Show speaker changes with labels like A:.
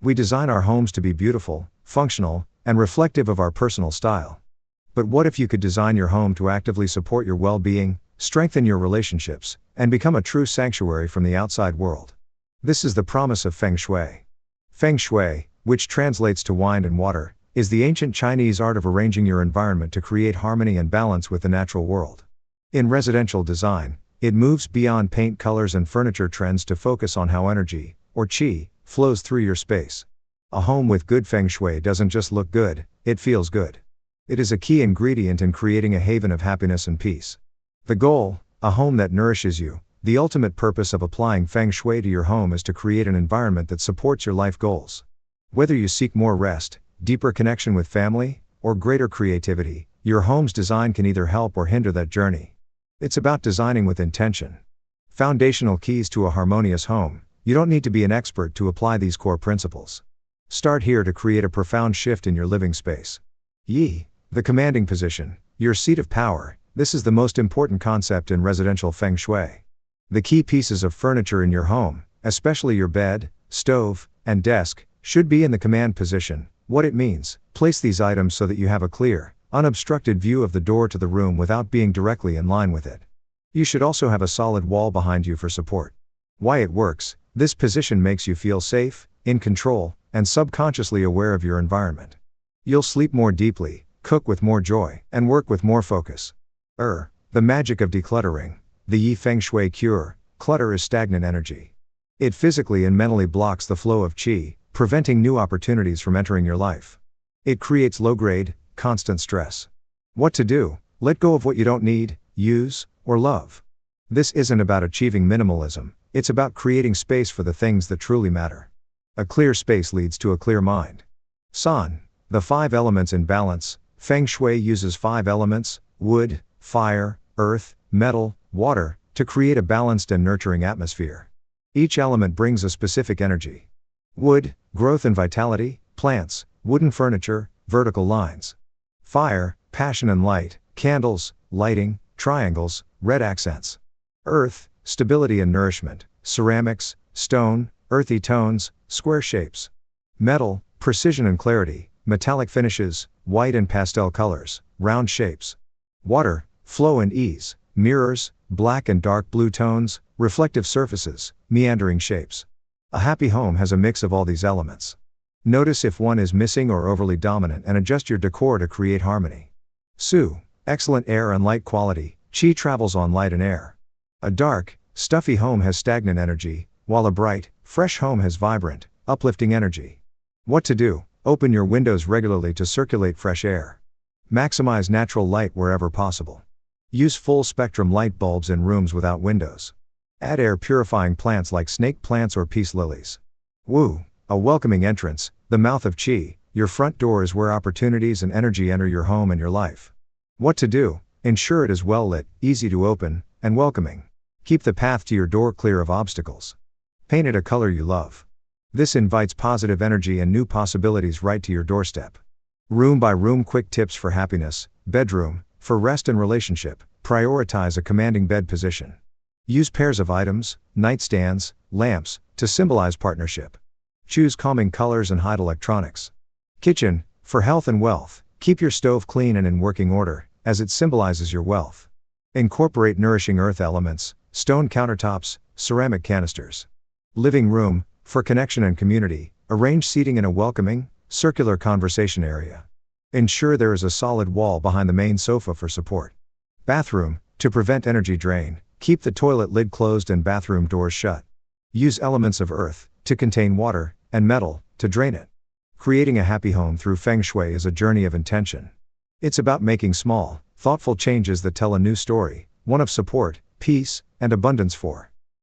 A: We design our homes to be beautiful, functional, and reflective of our personal style. But what if you could design your home to actively support your well-being, strengthen your relationships, and become a true sanctuary from the outside world? This is the promise of Feng Shui. Feng Shui, which translates to wind and water, is the ancient Chinese art of arranging your environment to create harmony and balance with the natural world. In residential design, it moves beyond paint colors and furniture trends to focus on how energy, or qi, flows through your space. A home with good Feng Shui doesn't just look good, it feels good. It is a key ingredient in creating a haven of happiness and peace. The goal, a home that nourishes you. The ultimate purpose of applying Feng Shui to your home is to create an environment that supports your life goals. Whether you seek more rest, deeper connection with family, or greater creativity, your home's design can either help or hinder that journey. It's about designing with intention. Foundational keys to a harmonious home. You don't need to be an expert to apply these core principles. Start here to create a profound shift in your living space. Yi, the commanding position, your seat of power. This is the most important concept in residential Feng Shui. The key pieces of furniture in your home, especially your bed, stove, and desk, should be in the command position. What it means, place these items so that you have a clear, unobstructed view of the door to the room without being directly in line with it. You should also have a solid wall behind you for support. Why it works, this position makes you feel safe, in control, and subconsciously aware of your environment. You'll sleep more deeply, cook with more joy, and work with more focus. The magic of decluttering. The Yi Feng Shui cure. Clutter is stagnant energy. It physically and mentally blocks the flow of qi, preventing new opportunities from entering your life. It creates low-grade, constant stress. What to do? Let go of what you don't need, use, or love. This isn't about achieving minimalism, it's about creating space for the things that truly matter. A clear space leads to a clear mind. San, the 5 elements in balance. Feng Shui uses 5 elements, wood, fire, earth, metal, water, to create a balanced and nurturing atmosphere. Each element brings a specific energy. Wood, growth and vitality, plants, wooden furniture, vertical lines. Fire, passion and light, candles, lighting, triangles, red accents. Earth, stability and nourishment, ceramics, stone, earthy tones, square shapes. Metal, precision and clarity, metallic finishes, white and pastel colors, round shapes. Water, flow and ease, mirrors, black and dark blue tones, reflective surfaces, meandering shapes. A happy home has a mix of all these elements. Notice if one is missing or overly dominant and adjust your decor to create harmony. Su, excellent air and light quality, qi travels on light and air. A dark, stuffy home has stagnant energy, while a bright, fresh home has vibrant, uplifting energy. What to do? Open your windows regularly to circulate fresh air. Maximize natural light wherever possible. Use full-spectrum light bulbs in rooms without windows. Add air-purifying plants like snake plants or peace lilies. Wu, a welcoming entrance, the mouth of qi. Your front door is where opportunities and energy enter your home and your life. What to do? Ensure it is well lit, easy to open, and welcoming. Keep the path to your door clear of obstacles. Paint it a color you love. This invites positive energy and new possibilities right to your doorstep. Room by room quick tips for happiness. Bedroom, for rest and relationship, prioritize a commanding bed position. Use pairs of items, nightstands, lamps, to symbolize partnership. Choose calming colors and hide electronics. Kitchen, for health and wealth, keep your stove clean and in working order, as it symbolizes your wealth. Incorporate nourishing earth elements, stone countertops, ceramic canisters. Living room, for connection and community, arrange seating in a welcoming, circular conversation area. Ensure there is a solid wall behind the main sofa for support. Bathroom, to prevent energy drain, keep the toilet lid closed and bathroom doors shut. Use elements of earth, to contain water, and metal, to drain it. Creating a happy home through Feng Shui is a journey of intention. It's about making small, thoughtful changes that tell a new story, one of support, peace, and abundance for